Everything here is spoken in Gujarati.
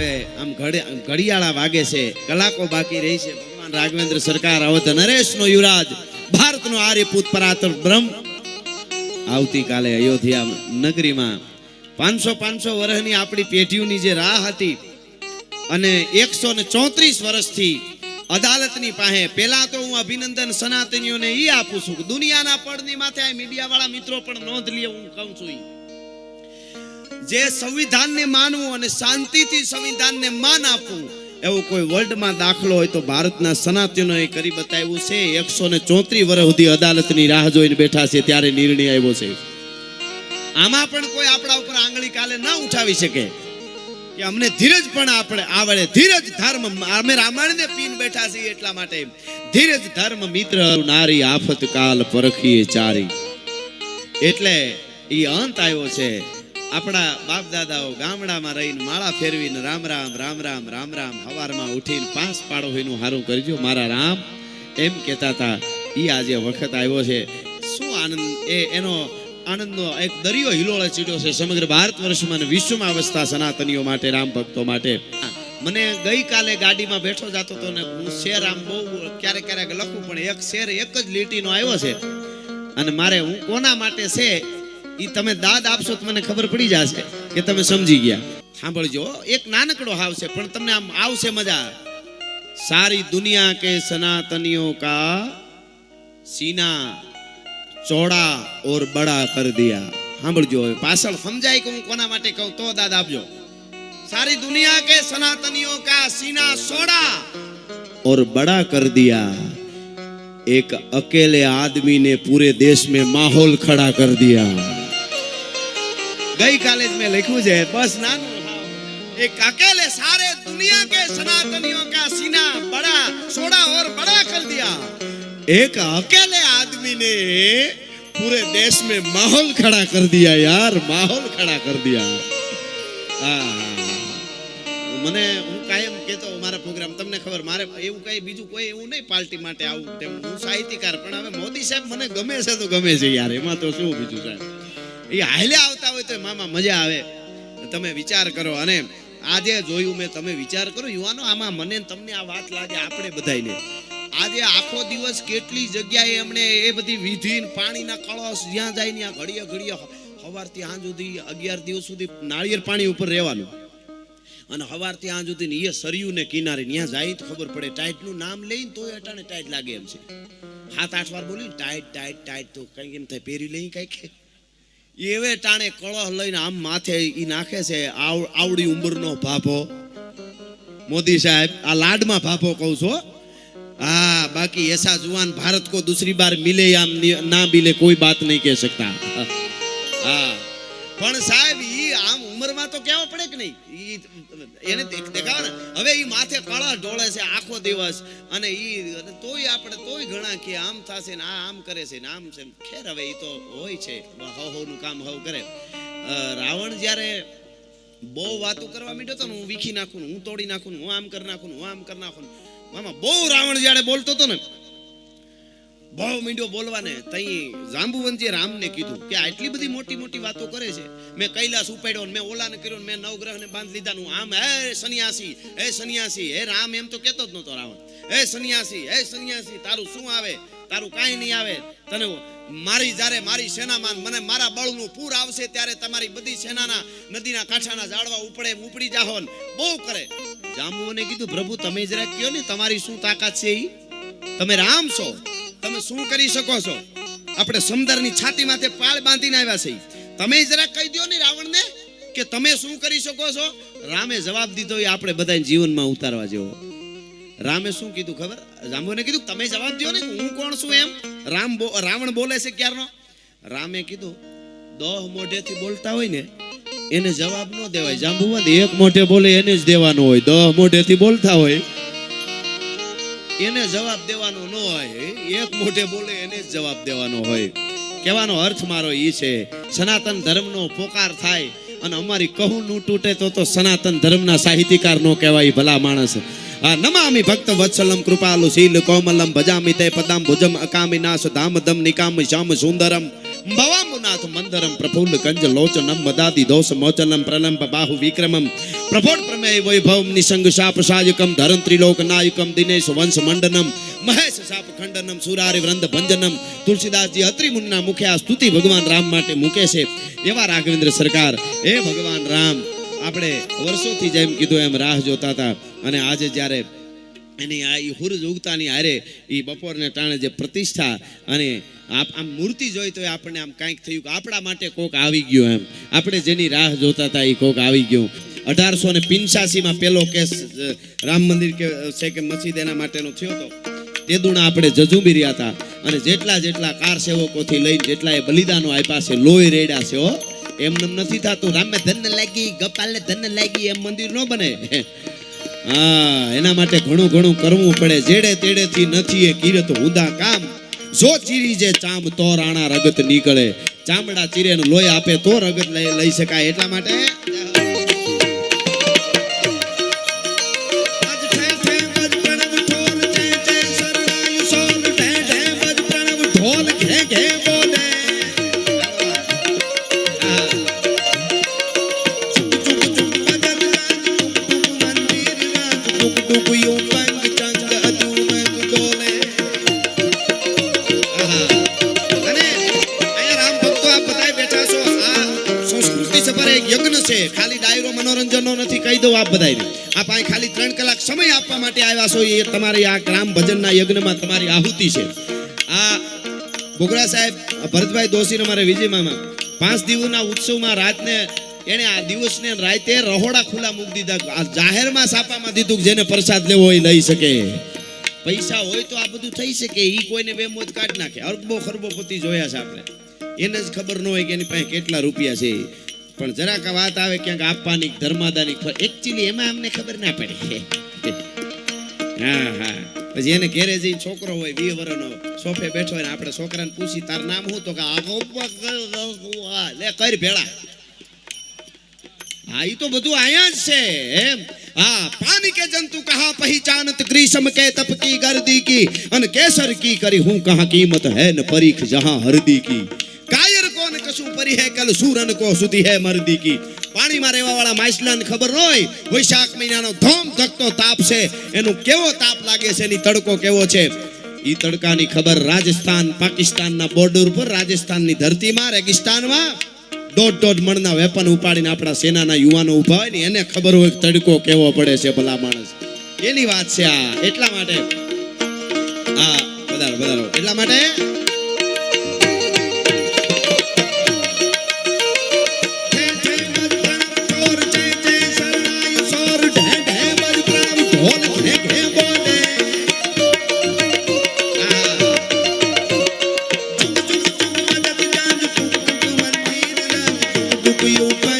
હવે આમ ઘડિયાળા વાગે છે, કલાકો બાકી રહી છે. ભગવાન રાઘવેન્દ્ર સરકાર અવધ નરેશનો યુવરાજ, ભારતનો આર્યપુત પરાતર બ્રહ્મ આવતીકાલે અયોધ્યા નગરીમાં 500 વર્ષની આપણી પેઢીઓની જે રાહ હતી અને 134 વર્ષથી અદાલતની પાસે. પહેલા તો હું અભિનંદન સનાતનીઓને ઈ આપું છું કે દુનિયાના પડની માથે આ મીડિયા વાળા મિત્રો પણ નોંધ લે. હું કહું છું જે સંવિધાનને માનવું અને શાંતિથી સંવિધાનને માન આપવું એવો કોઈ વર્લ્ડમાં દાખલો હોય તો ભારતના સનાતનોએ કરી બતાવ્યું છે. 134 વર્ષ સુધી અદાલતની રાહ જોઈને બેઠા છે, ત્યારે નિર્ણય આવ્યો છે. આમાં પણ કોઈ આપણા ઉપર આંગળી કાલે ના ઉઠાવી શકે કે અમને ધીરજ પણ આપણે આવડે. ધીરજ ધર્મ, અમે રામાયણને પીન બેઠા છીએ એટલા માટે. ધીરજ ધર્મ મિત્ર નારી, આફત કાલ પરખીએ ચારી. એટલે ઈ અંત આવ્યો છે. આપણા બાપ દાદાઓ ગામડામાં રહીને માળા ફેરવીને રામ રામ રામ રામ રામ રામ હવારમાં ઉઠીને 5 પાડો હોયનું હારું કરજો મારા રામ એમ કહેતા હતા. ઈ આજે વખત આવ્યો છે. શું આનંદ! એનો આનંદનો એક દરિયો હિલોળે ચીડ્યો છે સમગ્ર ભારત વર્ષમાં અને વિશ્વમાં વસતા સનાતનીઓ માટે, રામ ભક્તો માટે. મને ગઈકાલે ગાડીમાં બેઠો જતો હતો ને હું શેર આમ બહુ ક્યારેક લખું, પણ એક શેર એક જ લીટીનો આવ્યો છે અને મારે હું કોના માટે છે ઈ તમે દાદ આપશો તો મને ખબર પડી જશે કે તમે સમજી ગયા. સાંભળજો, એક નાનકડો હાવ છે પણ તમને આમ આવશે મજા. સારી દુનિયા કે સનાતનિयों का सीना चौड़ा और बड़ा कर दिया. સાંભળજો, પાછળ સમજાય કે હું કોના માટે કહું તો દાદ આપજો. सारी दुनिया के सनातनियों का सीना चौड़ा और बड़ा कर दिया. एक अकेले आदमी ने पूरे देश में माहौल खड़ा कर दिया. गई काले में लिखूं है बस नानू. एक अकेले सारे दुनिया के सनातनियों का सीना बड़ा चौड़ा और बड़ा कर दिया. एक अकेले आदमी ने पूरे देश में माहौल खड़ा कर दिया. यार माहौल खड़ा कर दिया. મને હું કાયમ કહેતો મારા પ્રોગ્રામ તમને ખબર, મારે એવું કઈ બીજું કોઈ એવું નહીં પાર્ટી માટે આવું તેમ. હું સાહિત્યકાર, પણ હવે મોદી સાહેબ મને ગમે છે તો ગમે છે યાર, એમાં તો શું બીજું સાહેબ. એ હાલે આવતા હોય તો મામા મજા આવે. તમે વિચાર કરો અને આજે જોયું મેં, તમે વિચાર કરો યુવાનો, આમાં મને તમને આ વાત લાગે આપણે બધાને. આજે આખો દિવસ કેટલી જગ્યાએ એમણે એ બધી વિધિ, પાણીના કળશ જ્યાં જાય ને ઘડીએ ઘડીએ સવારથી સાંજ સુધી 11 દિવસ સુધી નાળિયેર પાણી ઉપર રહેવાનું અને સવારથી સાંજ સુધી એ સરયું ને કિનારે ત્યાં જાય તો ખબર પડે. ટાઈટનું નામ લઈને તો અટાણે ટાઈટ લાગે એમ છે. 7-8 વાર બોલી ટાઈટ ટાઈટ ટાઈટ તો કઈ એમ થાય પહેરી લઈ કઈક એવે ટાણે કળશ લઈને આમ માથે ઈ નાખે છે. આવડી ઉંમરનો ભાભો મોદી સાહેબ, આ લાડમાં ભાભો કહું છો. हाँ, बाकी ऐसा जुआन भारत को दूसरी बार मिले या ना मिले कोई बात नहीं कह सकता. हाँ, પણ સાહેબ ઈ આમ ઉંમરમાં તો કેવો પડે કે નહીં? ઈ એને દેખાવ ને હવે ઈ માથે કળા ઢોળે છે આખો દિવસ અને ઈ તોય આપણે તોય ઘણા કે આમ થાશે ને આ આમ કરે છે ને આમ છે. ખેર હવે ઈ તો હોય છે, હવનું કામ હવ કરે. રાવણ જ્યારે બહુ વાતો કરવા માંડ્યો તો ને, હું વીખી નાખું, હું તોડી નાખું, હું આમ કરી નાખું, હું આમ કરી નાખું. મામા બહુ રાવણ જ્યારે બોલતો હતો ને, બહુ મીંડો બોલવાને, તઈ જાંબુવંતીએ રામને કીધું કે આટલી બધી મોટી મોટી વાતો કરે છે. મેં કૈલાસ ઉપાડ્યો ને મેં ઓલાને કર્યો ને મેં નવગ્રહને બાંધી લીધા નું આમ. હે સન્યાસી, હે રામ એમ તો કહેતો જ નતો રાવણ. હે સન્યાસી તારું શું આવે? તારું કાંઈ નહીં આવે. તને જ્યારે મારી સેનામાં મને મારા બળનું પૂર આવશે ત્યારે તમારી બધી સેનાના નદીના કાંઠાના ઝાડવા ઉપડી જાહો. બહુ કરે. જાંબુઓને કીધું પ્રભુ તમે જરા કહો ને તમારી શું તાકાત છે? તમે રામ છો, તમે શું કરી શકો છો? આપણે સમુદ્રની છાતીમાંથી પાળ બાંધીને આવ્યા છે. તમે જરા કહી દો ને રાવણને કે તમે શું કરી શકો છો? રામે જવાબ દીધો એ આપણે બધા જીવનમાં ઉતારવા જેવો. રામે શું કીધું ખબર? જાંબુને કીધું તમે જવાબ દો ને હું કોણ છું એમ. રાવણ બોલે છે ક્યારનો. રામે કીધું 10 મોઢેથી બોલતા હોય ને એને જવાબ ન દેવાય. જાંબુવંત એક મોઢે બોલે એને જ દેવાનો હોય. 10 મોઢેથી બોલતા હોય એને જવાબ દેવાનો ન હોય. એક મોઢે બોલે એને જ જવાબ દેવાનો હોય. કહેવાનો અર્થ મારો ઈ છે, સનાતન ધર્મનો પોકાર થાય અને અમારી કહું નું તૂટે તો સનાતન ધર્મના સાહિત્યકાર નો કહેવાય ભલા માણસ. નમામિ ભક્ત વત્સલમ કૃપાલુ શીલ કોમલમ ભજામિ તે પદામ ભુજમ અકામિનાશ ધામ દમ નિકામ શ્યામ સુંદરમ ભવાંબુનાથ મંદરમ પ્રફુલ્લ કંજ લોચનમ મદાદિ દોષ મોચનમ પ્રલંબ બાહુ વિક્રમમ પ્રફોડ પ્રમેય વૈભવમ નિસંગ શાપ સાયકમ ધરમ ત્રિલોક નાયકમ દિનેશ વંશ મંડનમ મહેશ શાપ ખંડનમ સુરારી વૃંદ ભંજનમ. તુલસીદાસજી અત્રિ મુનિના મુખે આ સ્તુતિ ભગવાન રામ માટે મૂકે છે. એવા રાઘવેન્દ્ર સરકાર એ ભગવાન રામ આપણે વર્ષોથી જેમ કીધું એમ રાહ જોતા હતા, અને આજે જ્યારે એની આ હુરજ ઉગતાની હારે એ બપોરને ટાણે જે પ્રતિષ્ઠા અને આમ મૂર્તિ જોઈ તો આપણને આમ કાંઈક થયું કે આપણા માટે કોક આવી ગયો, એમ આપણે જેની રાહ જોતા હતા એ કોક આવી ગયું. 1885 પેલો કેસ રામ મંદિર છે કે મસ્જિદ એના માટેનો થયો હતો. તે દુણા આપણે જજુબી રહ્યા હતા, અને જેટલા કાર સેવકોથી લઈને જેટલા એ બલિદાનો આપ્યા છે, લોહી રેડ્યા છે. એમને નથી થતું રામે ધન લાગી ગોપાલને ધન લાગી એમ મંદિર ન બને. હા, એના માટે ઘણું કરવું પડે. જેડે તેડેથી નથી એ કીરત હુદા કામ. જો ચીરી જે ચામ તો રાણા રગત નીકળે. ચામડા ચીરે નું લોહી આપે તો રગત લઈ શકાય. એટલા માટે ખાલી ડાયરો મનોરંજનનો નથી, કહી દઉં આપ બધાને. આપ અહીં ખાલી 3 કલાક સમય આપવા માટે આવ્યા છો. એ તમારી આ ગ્રામ ભજનના યજ્ઞમાં તમારી આહુતિ છે. આ બોગરા સાહેબ ભરતભાઈ દોશીને મારે વિજય મામા 5 દિવસના ઉત્સવમાં રાતને એને આ દિવસને રાતે રહોડા ખુલ્લા મૂકી દીધા. જાહેરમાં છાપામાં દીધું કે જેને પ્રસાદ લેવો હોય લઈ શકે. પૈસા હોય તો આ બધું થઈ શકે. ઈ કોઈને બે મોજ કાઢ નાખે. અરબો ખરબોપતિ જોયા છે આપણે, એને જ ખબર ન હોય કે એની પાસે કેટલા રૂપિયા છે. પણ જરાક વાત આવે ક્યાંક આપવાની ધર્માદાની, એકચ્યુઅલી એમાં અમને ખબર ના પડે. હા, પછી એને ઘેરે જઈને છોકરો હોય 20 વર્ષનો સોફે બેઠો હોય ને આપણે છોકરાને પૂછી તાર નામ શું, તો કે લે કર ભેળા. હા, ઈ તો બધું આયા જ છે એમ. हाँ पानी के जंतु कहा पहचानत ग्रीष्म के तप की गर्दी की अन केसर की करी हूँ कहाँ कीमत है न परीख जहाँ हरदी की कायर कोन कशु परी है कल सूरन को सुधी है मर्दी की पानी में રહેવા વાળા માછલાને ખબર ન હોય વૈશાખ મહિનાનો ધોમ ધકતો તાપ છે એનો કેવો તાપ લાગે છે એની તડકો કેવો છે ઈ તડકાની ખબર રાજસ્થાન પાકિસ્તાનના બોર્ડર પર રાજસ્થાનની ધરતીમાં રેગિસ્તાનમાં દોઢ મણના વેપન ઉપાડીને આપણા સેનાના યુવાનો ઊભા હોય ને એને ખબર હોય તડકો કેવો પડે છે ભલા માણસ એની વાત છે આ એટલા માટે આ વધારો એટલા માટે you